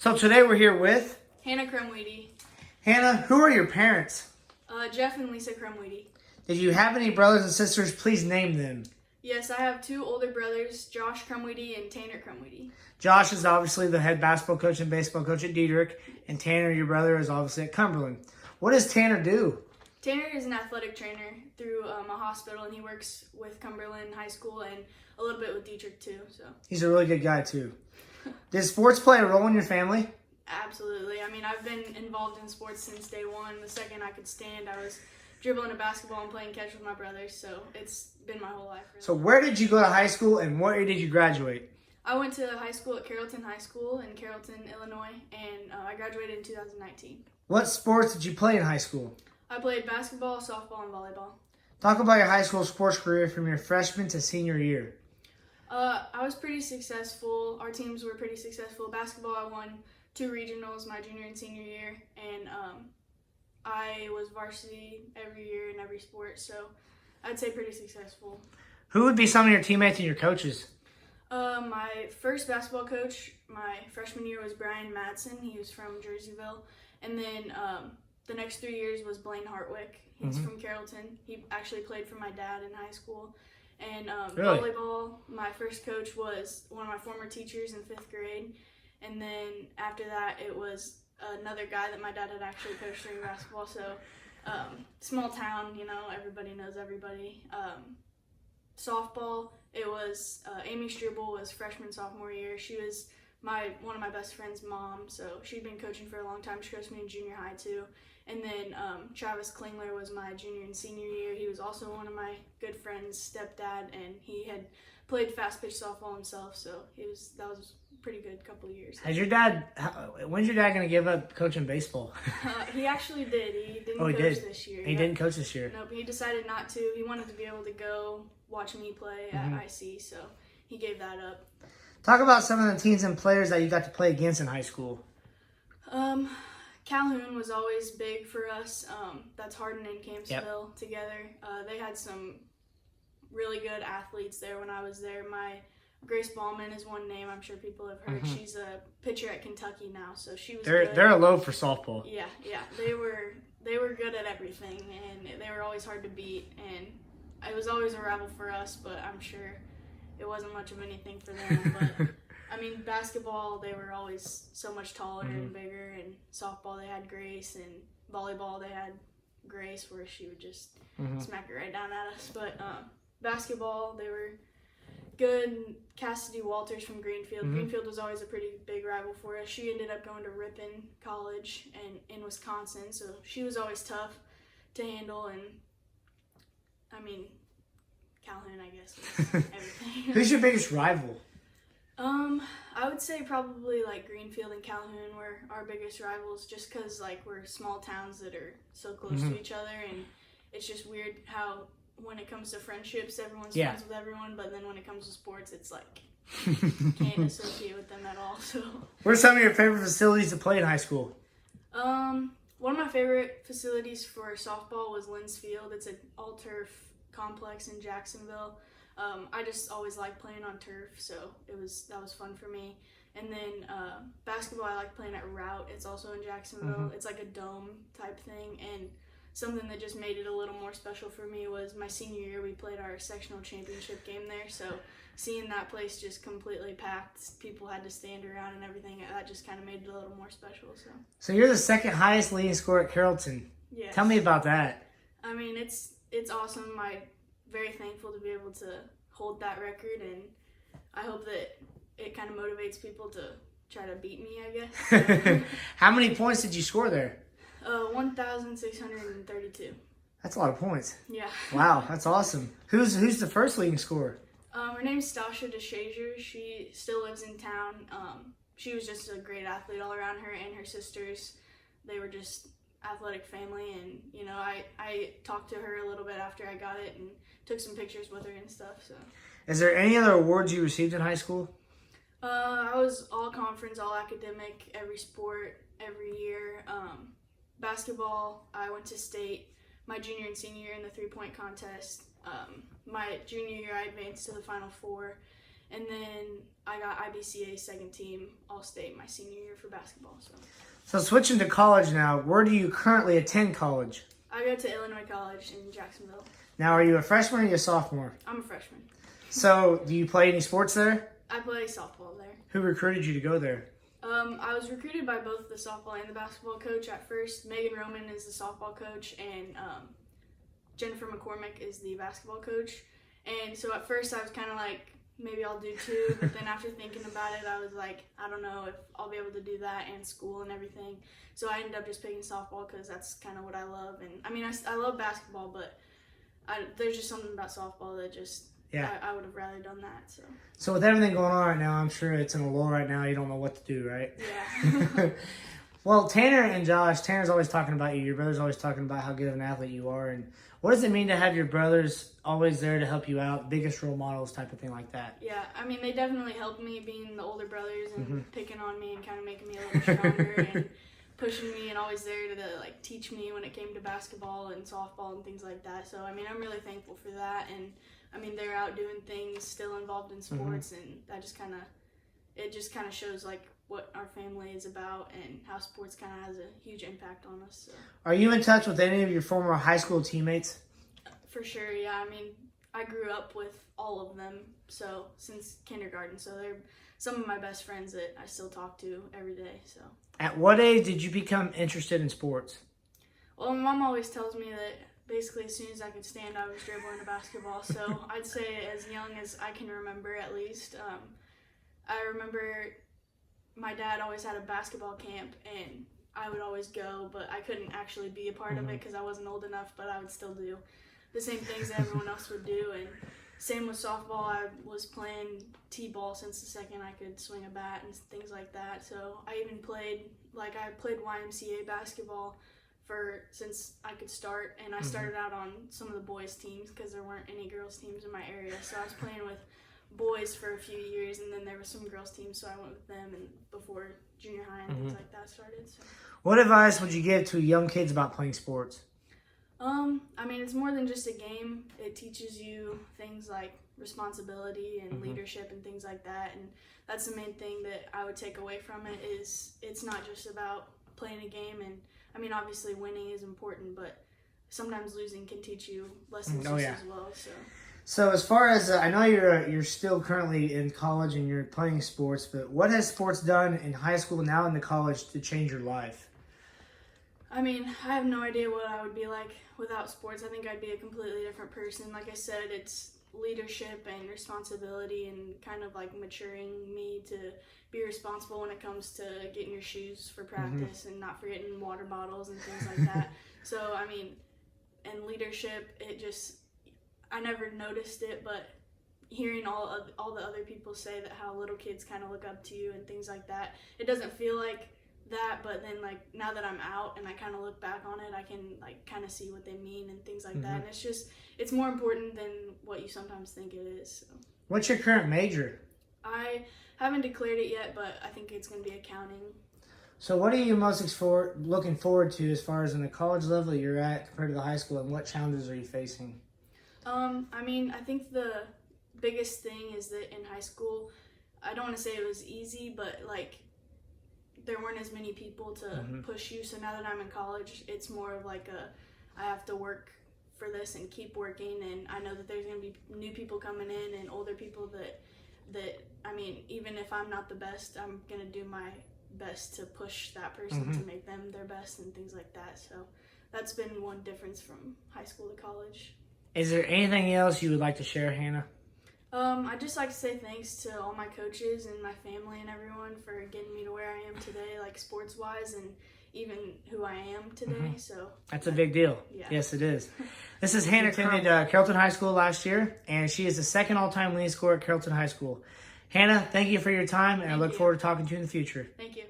So today we're here with Hannah Krumwiede. Hannah. Who are your parents? Jeff and Lisa Krumwiede. Did you have any brothers and sisters? Please name them. Yes, I have two older brothers, Josh Krumwiede and Tanner Krumwiede. Josh is obviously the head basketball coach and baseball coach at Diedrich, and Tanner, your brother, is obviously at Cumberland. What does Tanner do? Tanner is an athletic trainer through a hospital, and he works with Cumberland High School and a little bit with Diedrich too. So He's a really good guy too. Does sports play a role in your family? absolutely. I mean, I've been involved in sports since day one. The second I could stand, I was dribbling a basketball and playing catch with my brothers. So it's been my whole life. Really. So where did you go to high school, and what year did you graduate? I went to high school at Carrollton High School in Carrollton, Illinois, and I graduated in 2019. What sports did you play in high school? I played basketball, softball, and volleyball. Talk about your high school sports career from your freshman to senior year. I was pretty successful. Our teams were pretty successful. Basketball, I won 2 regionals my junior and senior year, and I was varsity every year in every sport, so I'd say pretty successful. Who would be some of your teammates and your coaches? My first basketball coach my freshman year was Brian Madsen. He was from Jerseyville. And then the next 3 years was Blaine Hartwick. He's from Carrollton. He actually played for my dad in high school. And Really? volleyball, my first coach was one of my former teachers in 5th grade. And then after that, it was another guy that my dad had actually coached during basketball. So small town, you know, everybody knows everybody. Softball, it was Amy Struble was freshman, sophomore year. She was one of my best friend's mom, so she'd been coaching for a long time. She coached me in junior high too. And then Travis Klingler was my junior and senior year. He was also one of my good friends' stepdad, and he had played fast pitch softball himself, so that was a pretty good couple of years. When's your dad going to give up coaching baseball? He actually did. He didn't he coach did. this year. He didn't coach this year. Nope, he decided not to. He wanted to be able to go watch me play at IC, so he gave that up. Talk about some of the teams and players that you got to play against in high school. Calhoun was always big for us. That's Hardin and Campsville together. They had some really good athletes there when I was there. Grace Ballman is one name I'm sure people have heard. She's a pitcher at Kentucky now, so she was good. They're a load for softball. Yeah. They were good at everything, and they were always hard to beat. And it was always a rival for us, but I'm sure it wasn't much of anything for them. But I mean, basketball, they were always so much taller and bigger, and softball, they had Grace, and volleyball, they had Grace, where she would just smack it right down at us. But basketball, they were good. Cassidy Walters from Greenfield. Greenfield was always a pretty big rival for us. She ended up going to Ripon College and in Wisconsin, so she was always tough to handle. And I mean, Calhoun, I guess, is everything. Who's your biggest rival? I would say probably like Greenfield and Calhoun were our biggest rivals, just because like we're small towns that are so close to each other, and it's just weird how when it comes to friendships, everyone's friends with everyone, but then when it comes to sports, it's like can't associate with them at all. So, what are some of your favorite facilities to play in high school? One of my favorite facilities for softball was Lynn's Field. It's an all-turf complex in Jacksonville. I just always liked playing on turf, so that was fun for me. And then basketball, I like playing at Route. It's also in Jacksonville. It's like a dome type thing, and something that just made it a little more special for me was my senior year. We played our sectional championship game there, so seeing that place just completely packed, people had to stand around and everything, that just kind of made it a little more special. So you're the second highest leading scorer at Carrollton. Yes. Tell me about that. I mean, it's awesome. I'm very thankful to be able to hold that record, and I hope that it kind of motivates people to try to beat me, I guess. How many points did you score there? 1,632. That's a lot of points. Yeah. Wow, that's awesome. Who's the first leading scorer? Her name's Stasha DeShazer. She still lives in town. She was just a great athlete all around. Her and her sisters, they were just athletic family, and you know, I talked to her a little bit after I got it and took some pictures with her and stuff. So, is there any other awards you received in high school? I was all conference, all academic, every sport, every year. Basketball, I went to state my junior and senior year in the 3-point contest. My junior year, I advanced to the Final Four, And then I got IBCA second team All-State my senior year for basketball. So switching to college now, where do you currently attend college? I go to Illinois College in Jacksonville. Now, are you a freshman or are you a sophomore? I'm a freshman. So do you play any sports there? I play softball there. Who recruited you to go there? I was recruited by both the softball and the basketball coach at first. Megan Roman is the softball coach, and Jennifer McCormick is the basketball coach. And so at first I was kind of like, maybe I'll do two, but then after thinking about it, I was like, I don't know if I'll be able to do that and school and everything. So I ended up just picking softball because that's kind of what I love. And I mean, I love basketball, but there's just something about softball that just, I would have rather done that. So with everything going on right now, I'm sure it's in a lull right now. You don't know what to do, right? Yeah. Well, Tanner and Josh, Tanner's always talking about you. Your brother's always talking about how good of an athlete you are. And what does it mean to have your brothers always there to help you out, biggest role models type of thing like that? Yeah, I mean, they definitely helped me being the older brothers and picking on me and kind of making me a little stronger and pushing me and always there to like teach me when it came to basketball and softball and things like that. So, I mean, I'm really thankful for that. And, I mean, they're out doing things, still involved in sports, and that just kind of shows like what our family is about and how sports kind of has a huge impact on us. So. Are you in touch with any of your former high school teammates? For sure, yeah. I mean, I grew up with all of them, so since kindergarten. So they're some of my best friends that I still talk to every day. So. At what age did you become interested in sports? Well, my mom always tells me that basically as soon as I could stand, I was dribbling a basketball. So I'd say as young as I can remember, at least. I remember my dad always had a basketball camp, and I would always go, but I couldn't actually be a part of it because I wasn't old enough, but I would still do the same things that everyone else would do. And same with softball. I was playing t-ball since the second I could swing a bat and things like that. So I even played YMCA basketball since I could start, and I started out on some of the boys teams because there weren't any girls teams in my area. So I was playing with boys for a few years, and then there were some girls teams, so I went with them and before junior high and things like that started. So. What advice would you give to young kids about playing sports? I mean, it's more than just a game. It teaches you things like responsibility and leadership and things like that, and that's the main thing that I would take away from it. Is it's not just about playing a game, and I mean, obviously winning is important, but sometimes losing can teach you lessons as well. So as far as I know, you're still currently in college and you're playing sports, but what has sports done in high school, now in the college, to change your life? I mean, I have no idea what I would be like without sports. I think I'd be a completely different person. Like I said, it's leadership and responsibility and kind of like maturing me to be responsible when it comes to getting your shoes for practice and not forgetting water bottles and things like that. So, I mean, and leadership, I never noticed it, but hearing all the other people say that how little kids kind of look up to you and things like that, it doesn't feel like that, but then like now that I'm out and I kind of look back on it, I can like kind of see what they mean and things like that, and it's more important than what you sometimes think it is. So. What's your current major? I haven't declared it yet, but I think it's going to be accounting. So what are you most looking forward to as far as in the college level you're at compared to the high school, and what challenges are you facing? I mean, I think the biggest thing is that in high school, I don't want to say it was easy, but like there weren't as many people to push you. So now that I'm in college, it's more of like I have to work for this and keep working, and I know that there's going to be new people coming in and older people that I mean, even if I'm not the best, I'm going to do my best to push that person to make them their best and things like that. So that's been one difference from high school to college. Is there anything else you would like to share, Hannah? I'd just like to say thanks to all my coaches and my family and everyone for getting me to where I am today, like sports-wise, and even who I am today. So that's a big deal. Yeah. Yes, it is. This is Hannah. Attended Carrollton High School last year, and she is the second all-time leading scorer at Carrollton High School. Hannah, thank you for your time, and I look forward to talking to you in the future. Thank you.